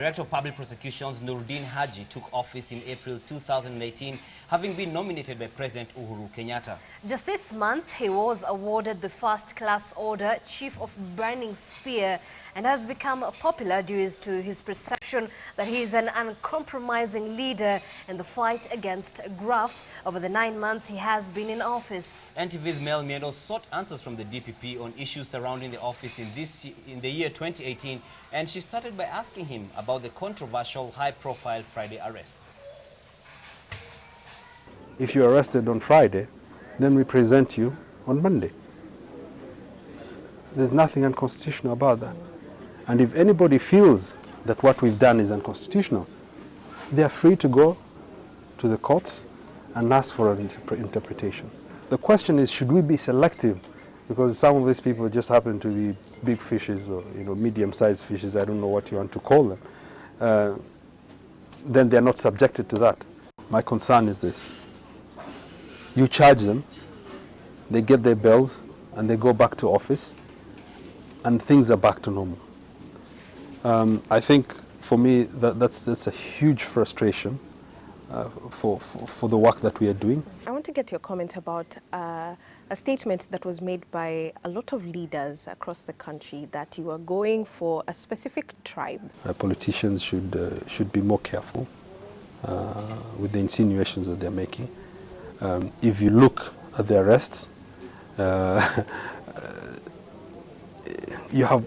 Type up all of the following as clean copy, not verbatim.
Director of Public Prosecutions Noordin Haji took office in April 2018, having been nominated by President Uhuru Kenyatta. Just this month, he was awarded the first-class order, Chief of Burning Spear, and has become popular due to his perception that he is an uncompromising leader in the fight against graft over the 9 months he has been in office. NTV's Myendo sought answers from the DPP on issues surrounding the office in the year 2018, and she started by asking him about the controversial high-profile Friday arrests. If you're arrested on Friday, then we present you on Monday. There's nothing unconstitutional about that. And if anybody feels that what we've done is unconstitutional, they are free to go to the courts and ask for an interpretation. The question is, should we be selective? Because some of these people just happen to be big fishes or medium-sized fishes, I don't know what you want to call them, then they're not subjected to that. My concern is this. You charge them, they get their bells, and they go back to office, and things are back to normal. I think for me that's a huge frustration for the work that we are doing. I want to get your comment about a statement that was made by a lot of leaders across the country that you are going for a specific tribe. Politicians should be more careful with the insinuations that they're making. If you look at the arrests, you have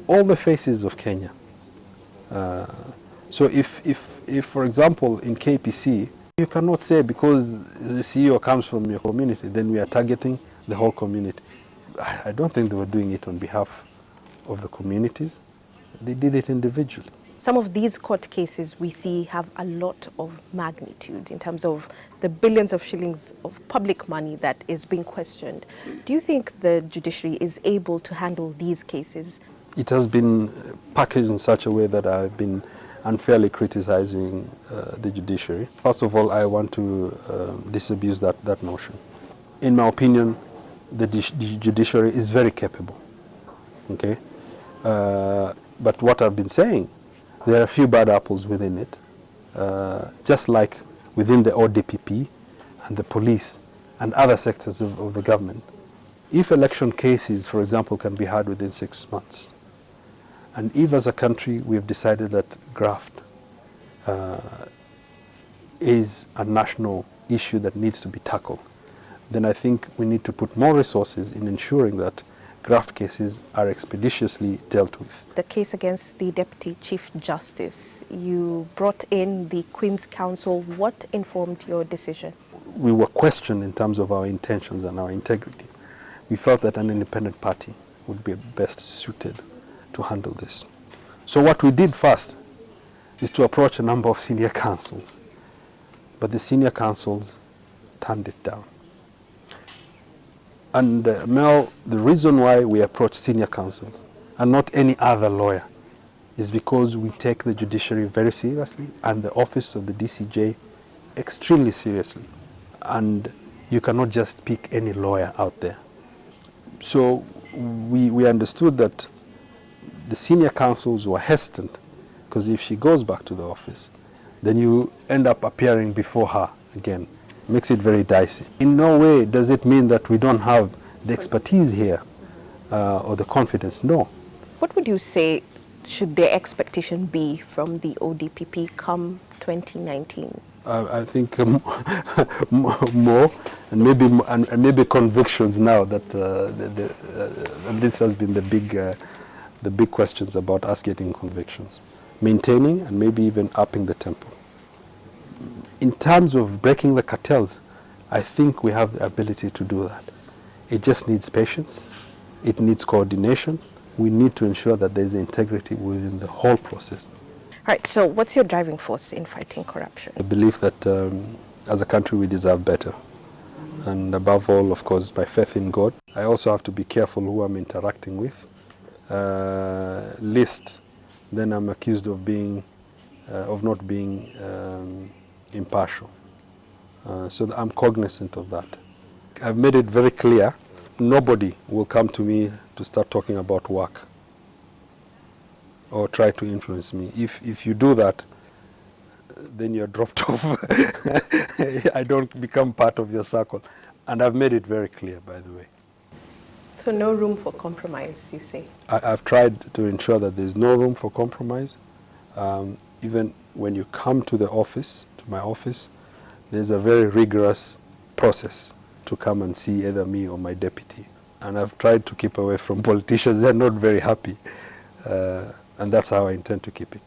all the faces of Kenya. So if for example, in KPC, you cannot say because the CEO comes from your community, then we are targeting the whole community. I don't think they were doing it on behalf of the communities. They did it individually. Some of these court cases we see have a lot of magnitude in terms of the billions of shillings of public money that is being questioned. Do you think the judiciary is able to handle these cases? It has been packaged in such a way that I've been unfairly criticizing the judiciary. First of all, I want to disabuse that notion. In my opinion, the judiciary is very capable. Okay, but what I've been saying, there are a few bad apples within it, just like within the DPP and the police and other sectors of the government. If election cases, for example, can be heard within 6 months, and if as a country we have decided that graft is a national issue that needs to be tackled, then I think we need to put more resources in ensuring that graft cases are expeditiously dealt with. The case against the Deputy Chief Justice, you brought in the Queen's Counsel. What informed your decision? We were questioned in terms of our intentions and our integrity. We felt that an independent party would be best suited to handle this. So what we did first is to approach a number of senior counsels, but the senior counsels turned it down. And Mel, the reason why we approach senior counsels and not any other lawyer is because we take the judiciary very seriously and the office of the DCJ extremely seriously. And you cannot just pick any lawyer out there. So we understood that the senior counsels were hesitant because if she goes back to the office, then you end up appearing before her again. Makes it very dicey. In no way does it mean that we don't have the expertise here or the confidence. No. What would you say should their expectation be from the ODPP come 2019? I think more and maybe convictions now that and this has been the big questions about us getting convictions, maintaining and maybe even upping the tempo. In terms of breaking the cartels, I think we have the ability to do that. It just needs patience. It needs coordination. We need to ensure that there's integrity within the whole process. All right, so what's your driving force in fighting corruption? I believe that as a country we deserve better. And above all, of course, my faith in God. I also have to be careful who I'm interacting with. Lest then I'm accused of not being impartial. So I'm cognizant of that. I've made it very clear, nobody will come to me to start talking about work. or try to influence me. If you do that, then you're dropped off. I don't become part of your circle. And I've made it very clear, by the way. So no room for compromise, you say? I've tried to ensure that there's no room for compromise. Even when you come to the office, to my office, there's a very rigorous process to come and see either me or my deputy. And I've tried to keep away from politicians. They're not very happy. And that's how I intend to keep it.